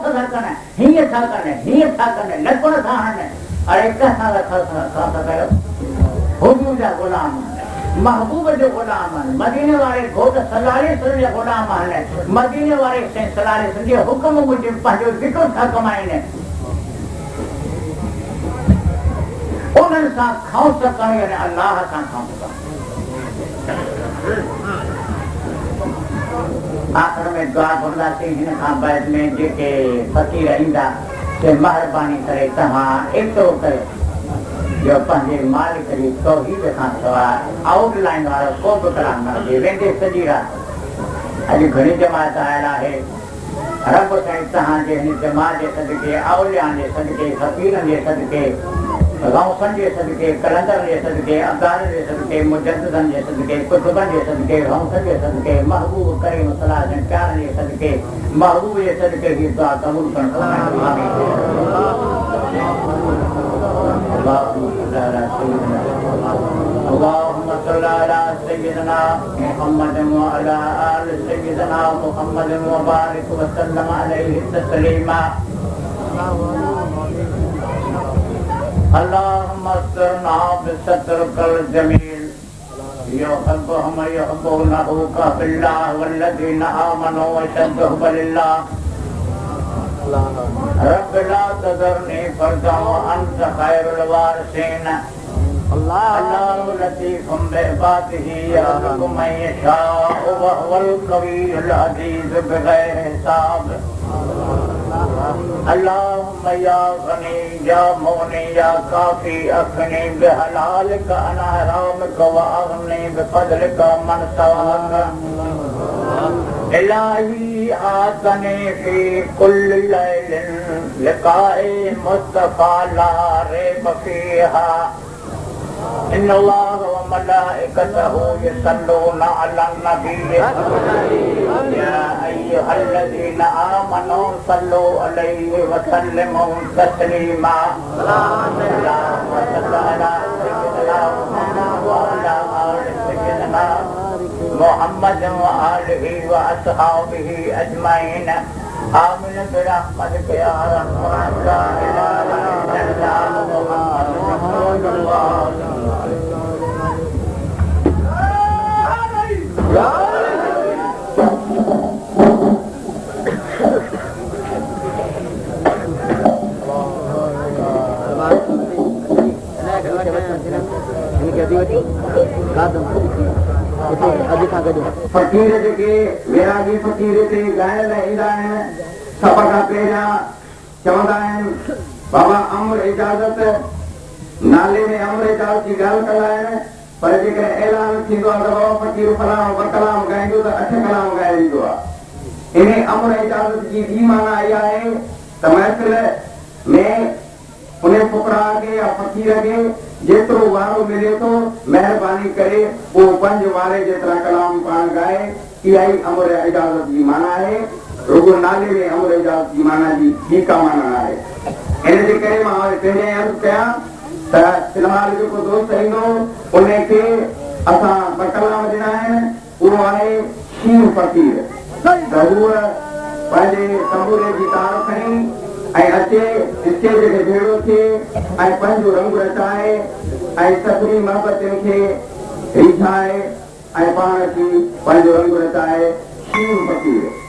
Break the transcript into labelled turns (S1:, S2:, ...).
S1: था करना हिय था करना लकड़ था हने अरे कसा था हुजूर जा गुलाम महबूब जो गुलाम मदीने वाले घोट सलाले जे गुलाम मदीने वाले से सलाले जे हुक्म मुझे पंहिंजो ज़िक्र था कमाइने उन्हनि सां खौस करण यानी अल्लाह सां खौस करण आख़िर में दुआ घुरंदासीं हिन खां बाद में जेके फ़क़ीर ईंदा से महिरबानी करे तव्हां एतिरो कयो जो पंहिंजे मालिक जी तौहीद खां सवाइ आउटलाइन वारो को बि कलाम न हुजे वेंदे सॼी राति अॼु घणी जमात आयल आहे रब साईं तव्हांजे हिन जमात जे सदके औलियान जे सदके फ़क़ीरनि जे सदके गौसन जे सदके कलंदर जे सदके अब्दाल जे सदके मुजद्दिदन जे सदके कुतुबन जे सदके गौसन जे सदके महबूब करीम सल्लल्लाहु अलैहि वसल्लम जे सदके महबूब जे सदके की दुआ कबूल कर अल्लाहुम्मा सल्लि अला सय्यिदना मुहम्मद व अला आलि सय्यिदना मुहम्मद व बारिक व सल्लम अलैहि तस्लीमा اللهم استرنا بسترك الجميل يحبهم يحبونه في الله والذين آمنوا وشدوا بالله رب لا تذرني فردا وأنت خير الوارثين الله لطيف بعباده يرزق من يشاء وهو القوي العزيز بغير حساب اللهم يا غني يا مغني يا كافي أغني بحلالك عن حرامك وأغني بفضلك من سواك إلهي آتني في كل ليل لقاء مصطفى لا ريب فيها إن الله وملائكته يصلون على النبي يا أيها الذين آمنوا صلوا عليه وسلموا تسليما اللهم صل على سيدنا محمد وعلى آل سيدنا محمد وآله وأصحابه أجمعين آمين برحمتك يا أرحم الراحمين لا إله إلا أنت محمد رسول الله फकीर जेके विरागी फकीर ते ॻाइण लाइ ईंदा आहिनि सभ खां पहिरियां चवंदा आहिनि बाबा अमर इजाज़त नाले में अमर इजाज़त जी ॻाल्हि कंदा आहिनि पर जेकॾहिं ऐलान थींदो आहे त बाबा फकीर फलाणो ॿ कलाम ॻाईंदो त 8 कलाम ॻाए ॾींदो आहे इन अमर इजाज़त जी ॿी माना इहा आहे त महफ़िल में उन फुकरा खे या फकीर खे जेतिरो वारो मिले थो महिरबानी करे उहो 5 वारे जेतिरा कलाम पाण ॻाए इहा ई अमर इजाज़त जी माना आहे रुगो नाले में अमर इजाज़त जी माना जी ॿी का माना आहे इन जे करे मां पंहिंजे अर्ज़ु कयां त फिलहाल जेको दोस्त ईंदो उन खे असां 2 कलाम ॾिना आहिनि उहो आहे शीर फकीर त उहा पंहिंजे तंबूरे जी तार खणी ऐं अचे स्टेज खे भेड़ो थिए ऐं पंहिंजो रंग रचाए ऐं सभिनी महबतनि खे रिझाए ऐं पाण अची पंहिंजो रंग रचाए शीर फकीर